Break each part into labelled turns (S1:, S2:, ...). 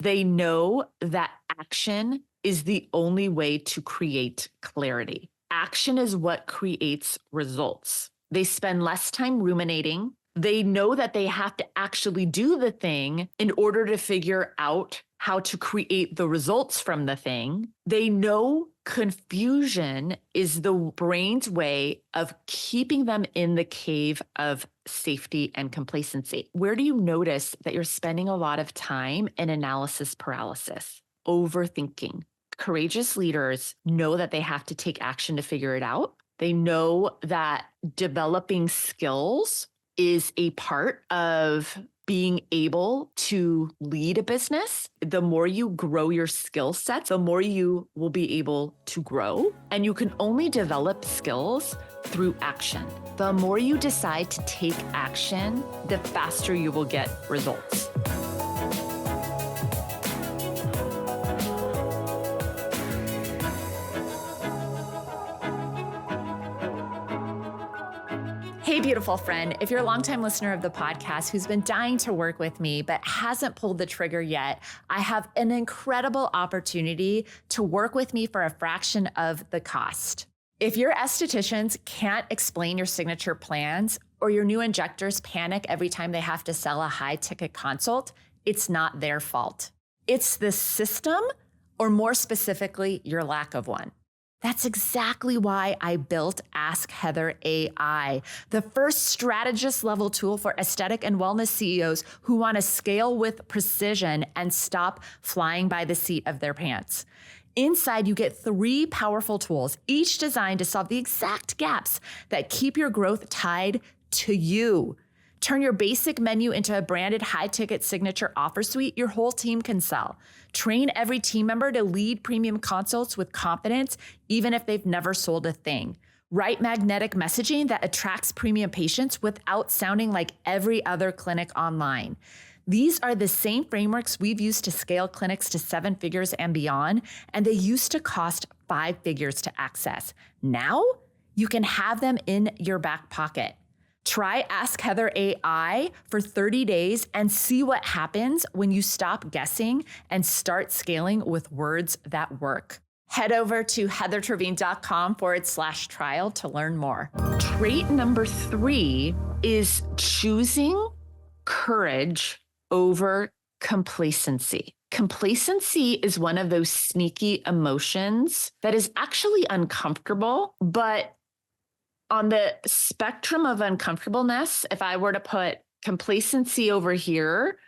S1: They know that action is the only way to create clarity. Action is what creates results. They spend less time ruminating. They know that they have to actually do the thing in order to figure out how to create the results from the thing. They know confusion is the brain's way of keeping them in the cave of safety and complacency. Where do you notice that you're spending a lot of time in analysis paralysis, overthinking? Courageous leaders know that they have to take action to figure it out. They know that developing skills is a part of being able to lead a business. The more you grow your skill sets, the more you will be able to grow. And you can only develop skills through action. The more you decide to take action, the faster you will get results. Hey, beautiful friend. If you're a longtime listener of the podcast who's been dying to work with me but hasn't pulled the trigger yet, I have an incredible opportunity to work with me for a fraction of the cost. If your estheticians can't explain your signature plans or your new injectors panic every time they have to sell a high-ticket consult, it's not their fault. It's the system, or more specifically, your lack of one. That's exactly why I built Ask Heather AI, the first strategist level tool for aesthetic and wellness CEOs who want to scale with precision and stop flying by the seat of their pants. Inside, you get 3 powerful tools, each designed to solve the exact gaps that keep your growth tied to you. Turn your basic menu into a branded high-ticket signature offer suite your whole team can sell. Train every team member to lead premium consults with confidence, even if they've never sold a thing. Write magnetic messaging that attracts premium patients without sounding like every other clinic online. These are the same frameworks we've used to scale clinics to 7 figures and beyond, and they used to cost 5 figures to access. Now, you can have them in your back pocket. Try Ask Heather AI for 30 days and see what happens when you stop guessing and start scaling with words that work. Head over to heathertrevine.com/trial to learn more. Trait number 3 is choosing courage over complacency. Complacency is one of those sneaky emotions that is actually uncomfortable, but on the spectrum of uncomfortableness, if I were to put complacency over here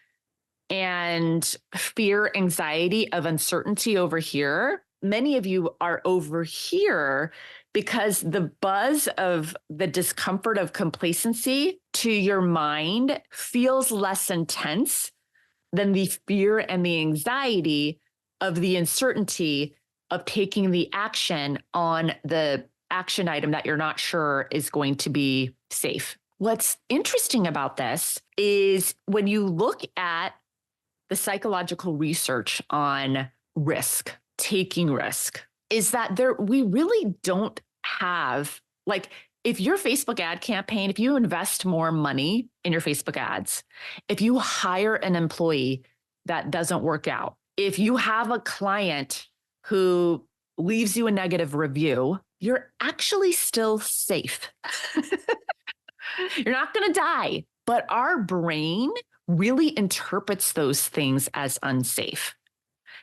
S1: and fear, anxiety of uncertainty over here, many of you are over here because the buzz of the discomfort of complacency to your mind feels less intense than the fear and the anxiety of the uncertainty of taking the action on the action item that you're not sure is going to be safe. What's interesting about this is when you look at the psychological research on risk, taking risk, is that we really don't have, like, if your Facebook ad campaign, if you invest more money in your Facebook ads, if you hire an employee that doesn't work out, if you have a client who leaves you a negative review, you're actually still safe. You're not going to die. But our brain really interprets those things as unsafe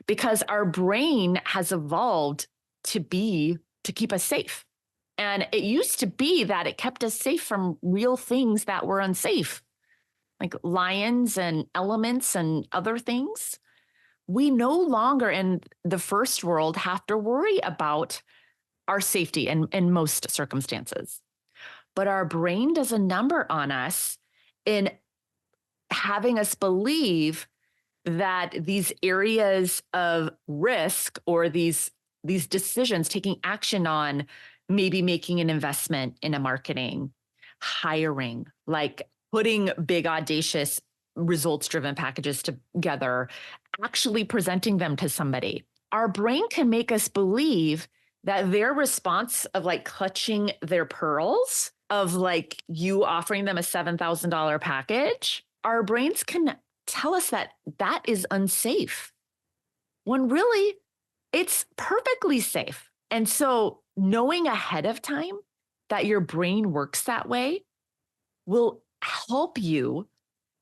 S1: because our brain has evolved to keep us safe. And it used to be that it kept us safe from real things that were unsafe, like lions and elements and other things. We no longer in the first world have to worry about our safety in most circumstances. But our brain does a number on us in having us believe that these areas of risk or these decisions, taking action on maybe making an investment in a marketing, hiring, like putting big, audacious, results-driven packages together, actually presenting them to somebody. Our brain can make us believe that their response of like clutching their pearls, of like you offering them a $7,000 package, our brains can tell us that that is unsafe. when really it's perfectly safe. And so knowing ahead of time that your brain works that way will help you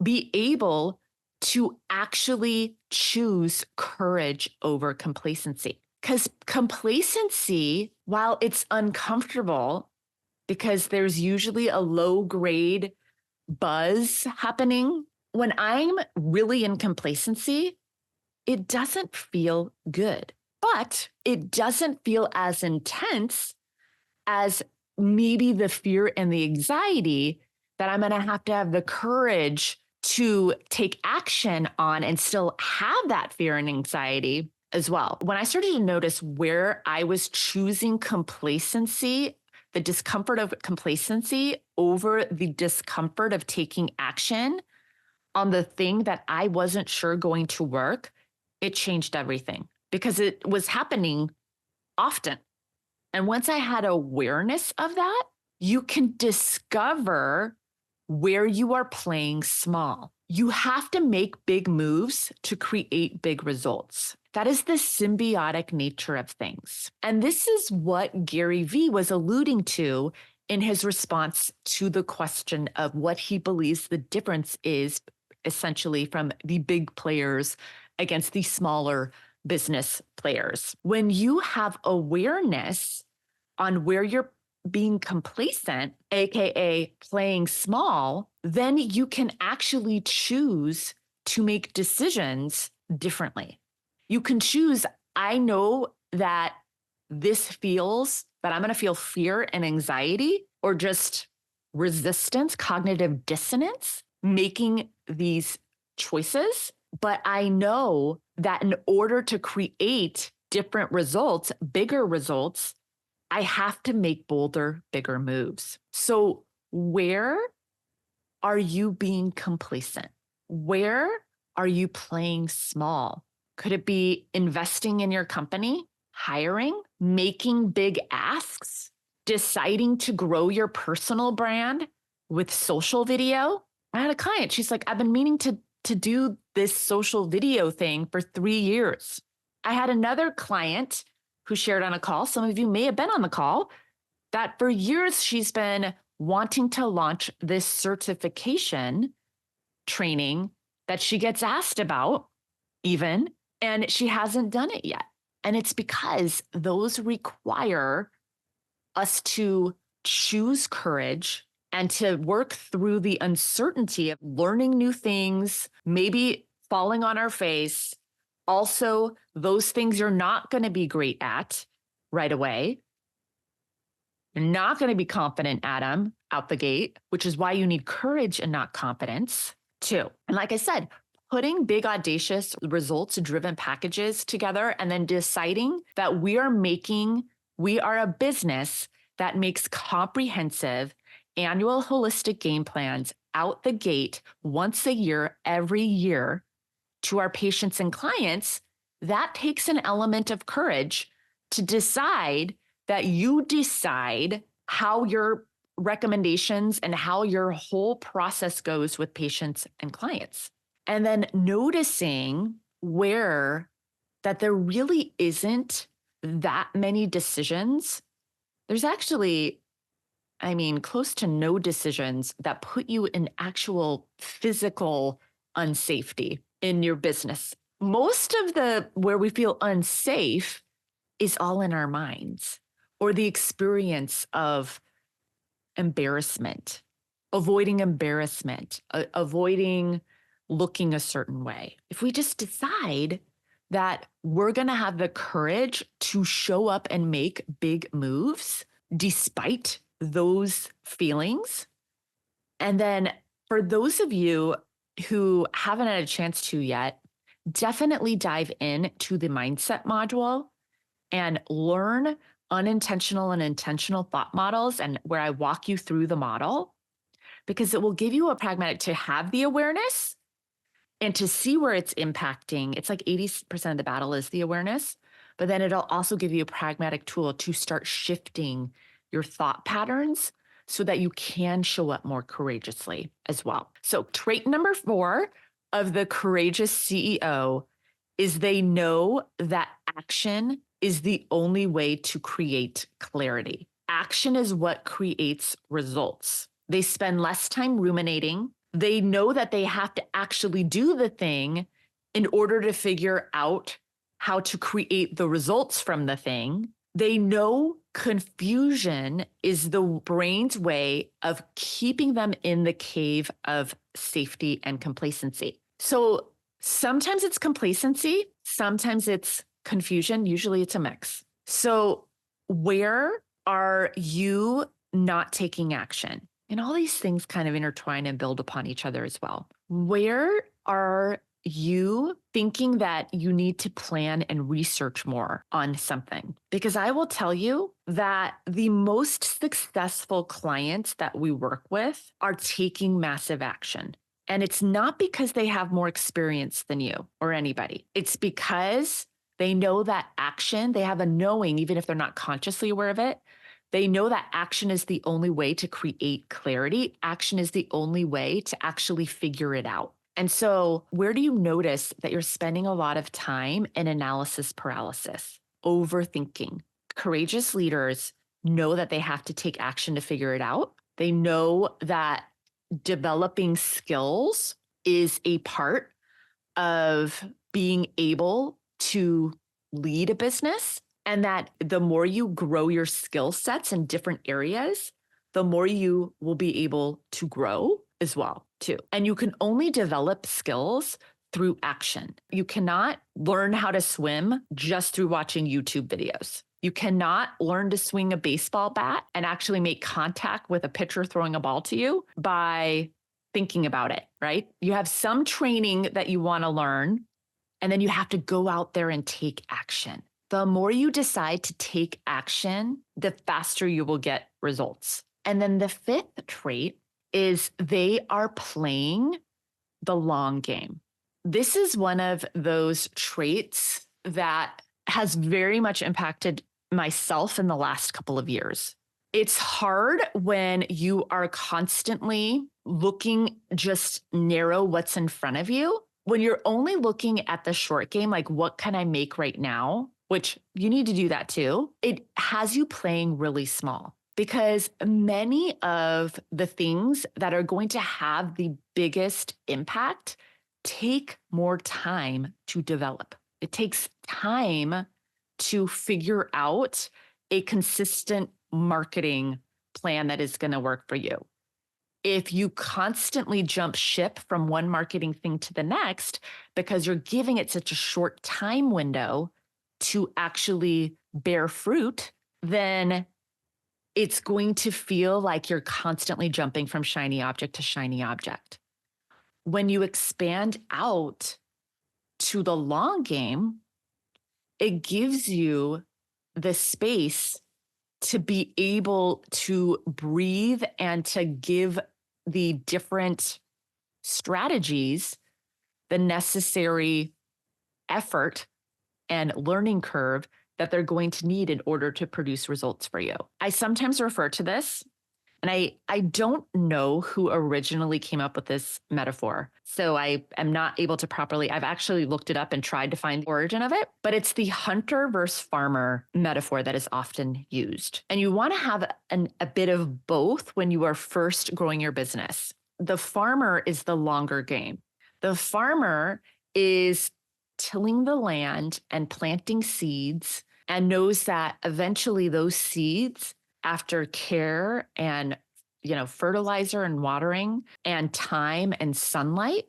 S1: be able to actually choose courage over complacency. Because complacency, while it's uncomfortable, because there's usually a low grade buzz happening, when I'm really in complacency, it doesn't feel good, but it doesn't feel as intense as maybe the fear and the anxiety that I'm going to have the courage to take action on and still have that fear and anxiety as well. When I started to notice where I was choosing complacency, the discomfort of complacency over the discomfort of taking action on the thing that I wasn't sure going to work, it changed everything because it was happening often. And once I had awareness of that, you can discover where you are playing small. You have to make big moves to create big results. That is the symbiotic nature of things. And this is what Gary Vee was alluding to in his response to the question of what he believes the difference is essentially from the big players against the smaller business players. When you have awareness on where you're being complacent, AKA playing small, then you can actually choose to make decisions differently. You can choose, I know that this feels that I'm going to feel fear and anxiety or just resistance, cognitive dissonance, making these choices. But I know that in order to create different results, bigger results, I have to make bolder, bigger moves. So where are you being complacent? Where are you playing small? Could it be investing in your company, hiring, making big asks, deciding to grow your personal brand with social video? I had a client, she's like, I've been meaning to do this social video thing for 3 years. I had another client who shared on a call, some of you may have been on the call, that for years she's been wanting to launch this certification training that she gets asked about even, and she hasn't done it yet. And it's because those require us to choose courage and to work through the uncertainty of learning new things, maybe falling on our face. Also, those things you're not going to be great at right away. You're not going to be confident at them out the gate, which is why you need courage and not confidence too. And like I said, putting big, audacious, results-driven packages together and then deciding that we are a business that makes comprehensive annual holistic game plans out the gate once a year, every year to our patients and clients, that takes an element of courage to decide that you decide how your recommendations and how your whole process goes with patients and clients. And then noticing where that there really isn't that many decisions. There's actually, close to no decisions that put you in actual physical unsafety in your business. Most of where we feel unsafe is all in our minds, or the experience of embarrassment, avoiding looking a certain way. If we just decide that we're going to have the courage to show up and make big moves despite those feelings. And then for those of you who haven't had a chance to yet, definitely dive into the mindset module and learn unintentional and intentional thought models, and where I walk you through the model, because it will give you a pragmatic to have the awareness and to see where it's impacting. It's like 80% of the battle is the awareness, but then it'll also give you a pragmatic tool to start shifting your thought patterns so that you can show up more courageously as well. So trait number 4 of the courageous CEO is they know that action is the only way to create clarity. Action is what creates results. They spend less time ruminating. They know that they have to actually do the thing in order to figure out how to create the results from the thing. They know confusion is the brain's way of keeping them in the cave of safety and complacency. So sometimes it's complacency, sometimes it's confusion, usually it's a mix. So where are you not taking action? And all these things kind of intertwine and build upon each other as well. Where are you thinking that you need to plan and research more on something? Because I will tell you that the most successful clients that we work with are taking massive action. And it's not because they have more experience than you or anybody. It's because they know that action, they have a knowing, even if they're not consciously aware of it. They know that action is the only way to create clarity. Action is the only way to actually figure it out. And so where do you notice that you're spending a lot of time in analysis paralysis, overthinking? Courageous leaders know that they have to take action to figure it out. They know that developing skills is a part of being able to lead a business, and that the more you grow your skill sets in different areas, the more you will be able to grow as well, too. And you can only develop skills through action. You cannot learn how to swim just through watching YouTube videos. You cannot learn to swing a baseball bat and actually make contact with a pitcher throwing a ball to you by thinking about it, right? You have some training that you want to learn, and then you have to go out there and take action. The more you decide to take action, the faster you will get results. And then the fifth trait is they are playing the long game. This is one of those traits that has very much impacted myself in the last couple of years. It's hard when you are constantly looking just narrow what's in front of you. When you're only looking at the short game, like what can I make right now, which you need to do that too, it has you playing really small, because many of the things that are going to have the biggest impact take more time to develop. It takes time to figure out a consistent marketing plan that is going to work for you. If you constantly jump ship from one marketing thing to the next because you're giving it such a short time window to actually bear fruit, then it's going to feel like you're constantly jumping from shiny object to shiny object. When you expand out to the long game, it gives you the space to be able to breathe and to give the different strategies the necessary effort and learning curve that they're going to need in order to produce results for you. I sometimes refer to this, and I don't know who originally came up with this metaphor. So I am not able to properly, I've actually looked it up and tried to find the origin of it, but it's the hunter versus farmer metaphor that is often used. And you want to have a bit of both when you are first growing your business. The farmer is the longer game. The farmer is tilling the land and planting seeds and knows that eventually those seeds, after care and fertilizer and watering and time and sunlight,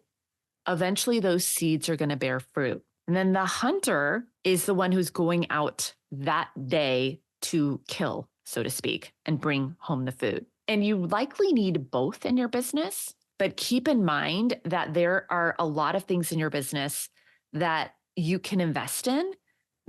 S1: eventually those seeds are going to bear fruit. And then the hunter is the one who's going out that day to kill, so to speak, and bring home the food. And you likely need both in your business, but keep in mind that there are a lot of things in your business that you can invest in,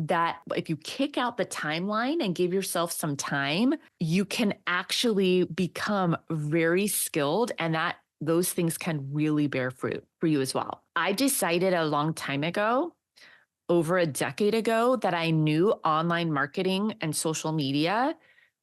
S1: that if you kick out the timeline and give yourself some time, you can actually become very skilled, and that those things can really bear fruit for you as well. I decided a long time ago, over a decade ago, that I knew online marketing and social media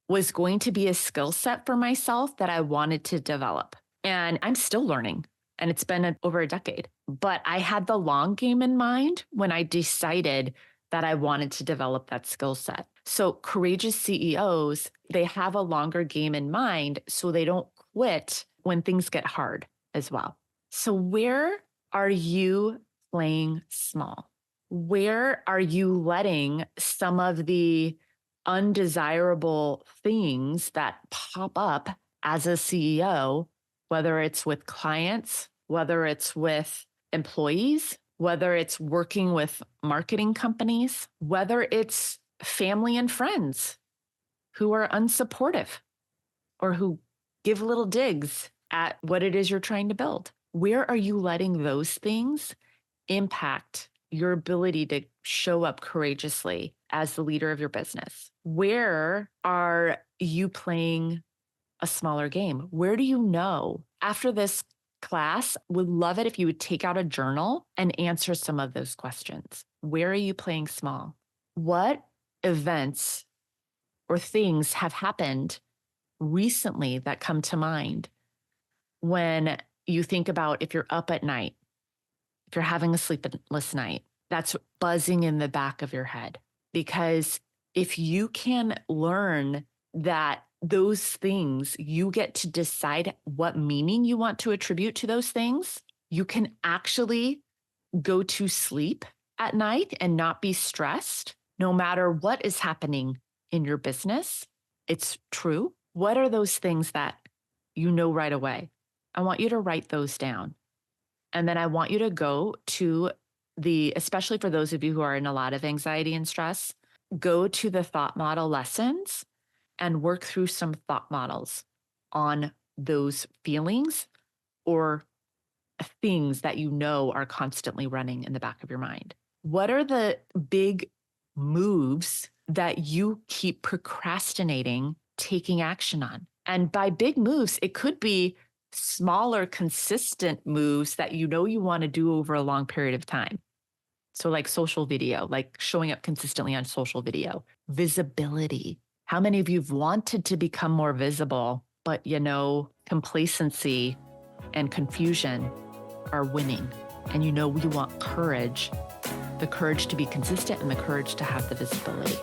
S1: was going to be a skill set for myself that I wanted to develop. And I'm still learning. And it's been over a decade. But I had the long game in mind when I decided that I wanted to develop that skill set. So courageous CEOs, they have a longer game in mind so they don't quit when things get hard as well. So where are you playing small? Where are you letting some of the undesirable things that pop up as a CEO, whether it's with clients, whether it's with employees, whether it's working with marketing companies, whether it's family and friends who are unsupportive or who give little digs at what it is you're trying to build? Where are you letting those things impact your ability to show up courageously as the leader of your business? Where are you playing a smaller game? Where do you know? After this class, would love it if you would take out a journal and answer some of those questions. Where are you playing small? What events or things have happened recently that come to mind when you think about if you're up at night, if you're having a sleepless night, that's buzzing in the back of your head? Because if you can learn that those things, you get to decide what meaning you want to attribute to those things, you can actually go to sleep at night and not be stressed, no matter what is happening in your business. It's true. What are those things that you know right away? I want you to write those down. And then I want you to go to especially for those of you who are in a lot of anxiety and stress, go to the thought model lessons and work through some thought models on those feelings or things that you know are constantly running in the back of your mind. What are the big moves that you keep procrastinating taking action on? And by big moves, it could be smaller, consistent moves that you know you want to do over a long period of time. So like social video, like showing up consistently on social video, visibility. How many of you have wanted to become more visible, but complacency and confusion are winning? And you want courage, the courage to be consistent and the courage to have the visibility.